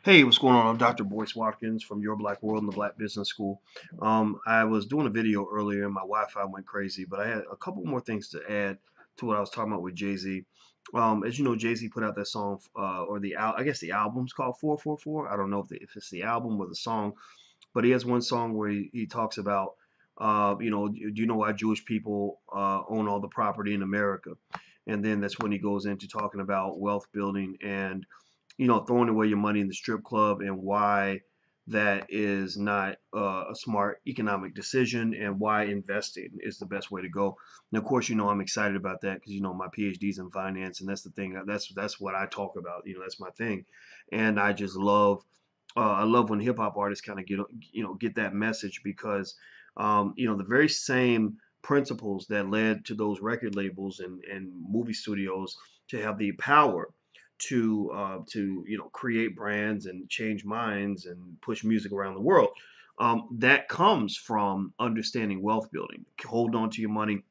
Hey, what's going on? I'm Dr. Boyce Watkins from Your Black World and the Black Business School. I was doing a video earlier and my Wi-Fi went crazy, but I had a couple more things to add to what I was talking about with Jay-Z. As you know, Jay-Z put out that song, or I guess the album's called 444. I don't know if it's the album or the song, but he has one song where he talks about, do you know why Jewish people own all the property in America? And then that's when he goes into talking about wealth building and throwing away your money in the strip club and why that is not a smart economic decision and why investing is the best way to go. And of course, I'm excited about that because my PhD's in finance, and that's the thing. That's what I talk about. That's my thing, and I just love. I love when hip hop artists kind of get that message because the very same principles that led to those record labels and movie studios to have the power to create brands and change minds and push music around the world. That comes from understanding wealth building. Hold on to your money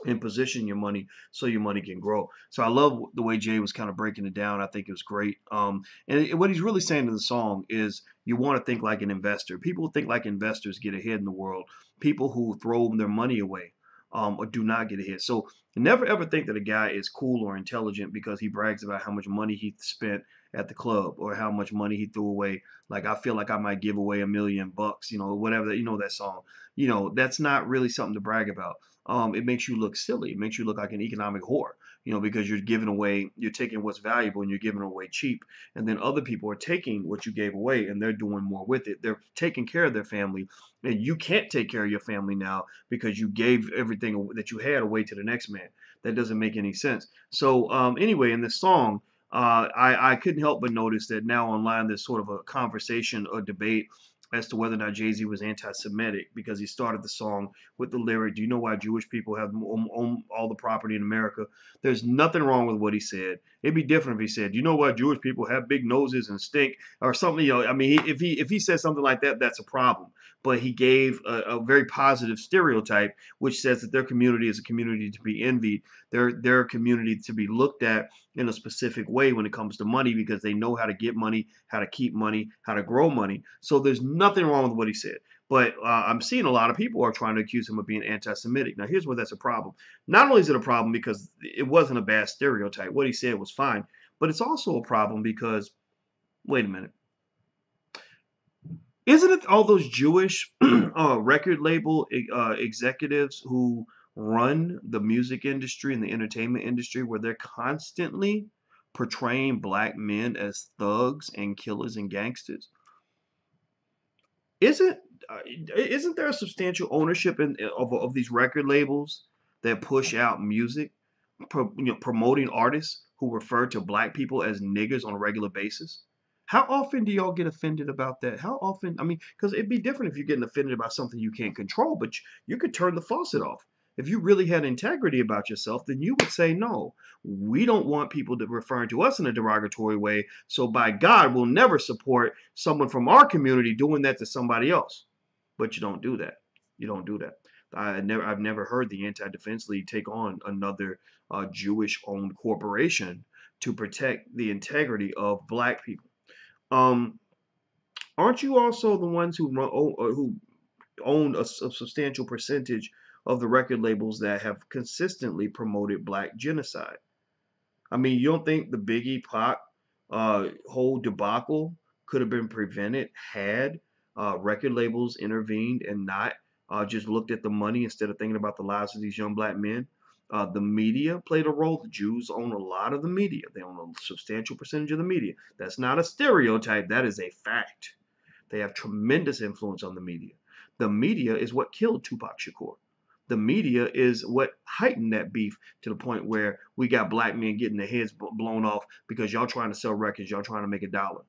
and position your money so your money can grow. So I love the way Jay was kind of breaking it down. I think it was great. What he's really saying in the song is you want to think like an investor. People who think like investors get ahead in the world. People who throw their money away or do not get ahead. So never ever think that a guy is cool or intelligent because he brags about how much money he spent at the club or how much money he threw away. Like I feel like I might give away $1 million, whatever that that song. That's not really something to brag about. It makes you look silly. It makes you look like an economic whore, because you're taking what's valuable and you're giving it away cheap. And then other people are taking what you gave away and they're doing more with it. They're taking care of their family. And you can't take care of your family now because you gave everything that you had away to the next man. That doesn't make any sense. So, anyway, in this song, I couldn't help but notice that now online there's sort of a conversation or debate as to whether or not Jay-Z was anti-Semitic because he started the song with the lyric, "Do you know why Jewish people have own all the property in America?" There's nothing wrong with what he said. It'd be different if he said, "Do you know why Jewish people have big noses and stink?" or something. I mean, if he said something like that, that's a problem. But he gave a very positive stereotype, which says that their community is a community to be envied. Their community to be looked at in a specific way when it comes to money because they know how to get money, how to keep money, how to grow money. So there's nothing wrong with what he said. But I'm seeing a lot of people are trying to accuse him of being anti-Semitic. Now, here's where that's a problem. Not only is it a problem because it wasn't a bad stereotype, what he said was fine, but it's also a problem because, wait a minute, isn't it all those Jewish record label executives who run the music industry and the entertainment industry where they're constantly portraying black men as thugs and killers and gangsters? Isn't isn't there a substantial ownership of these record labels that push out music, promoting artists who refer to black people as niggers on a regular basis? How often do y'all get offended about that? How often? I mean, because it'd be different if you're getting offended about something you can't control, but you could turn the faucet off. If you really had integrity about yourself, then you would say, no, we don't want people to referring to us in a derogatory way. So by God, we'll never support someone from our community doing that to somebody else. But you don't do that. You don't do that. I've never heard the Anti-Defense League take on another Jewish-owned corporation to protect the integrity of black people. Um, aren't you also the ones who own a substantial percentage of the record labels that have consistently promoted black genocide? I mean, you don't think the Biggie Pac whole debacle could have been prevented had record labels intervened and not just looked at the money instead of thinking about the lives of these young black men? The media played a role. The Jews own a lot of the media. They own a substantial percentage of the media. That's not a stereotype. That is a fact. They have tremendous influence on the media. The media is what killed Tupac Shakur. The media is what heightened that beef to the point where we got black men getting their heads blown off because y'all trying to sell records, y'all trying to make a dollar.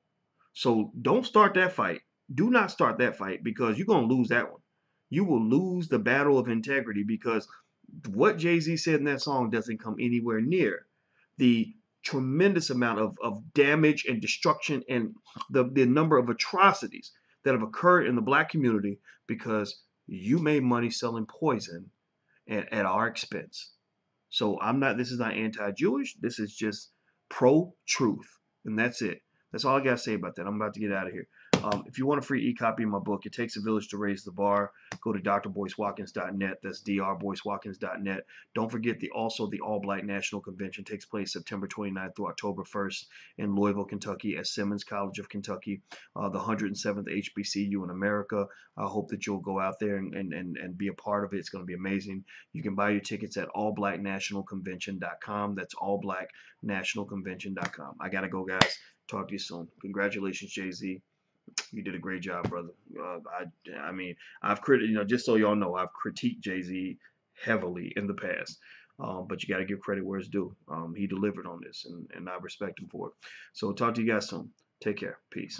So don't start that fight. Do not start that fight because you're going to lose that one. You will lose the battle of integrity because what Jay-Z said in that song doesn't come anywhere near the tremendous amount of damage and destruction and the number of atrocities that have occurred in the black community because you made money selling poison at our expense. So this is not anti-Jewish. This is just pro-truth. And that's it. That's all I got to say about that. I'm about to get out of here. If you want a free e-copy of my book, It Takes a Village to Raise the Bar, go to drboycewatkins.net. That's drboycewatkins.net. Don't forget also the All Black National Convention takes place September 29th through October 1st in Louisville, Kentucky at Simmons College of Kentucky, the 107th HBCU in America. I hope that you'll go out there and be a part of it. It's going to be amazing. You can buy your tickets at allblacknationalconvention.com. That's allblacknationalconvention.com. I got to go, guys. Talk to you soon. Congratulations, Jay-Z. You did a great job, brother. I mean, just so y'all know, I've critiqued Jay-Z heavily in the past. But you got to give credit where it's due. He delivered on this, and I respect him for it. So talk to you guys soon. Take care. Peace.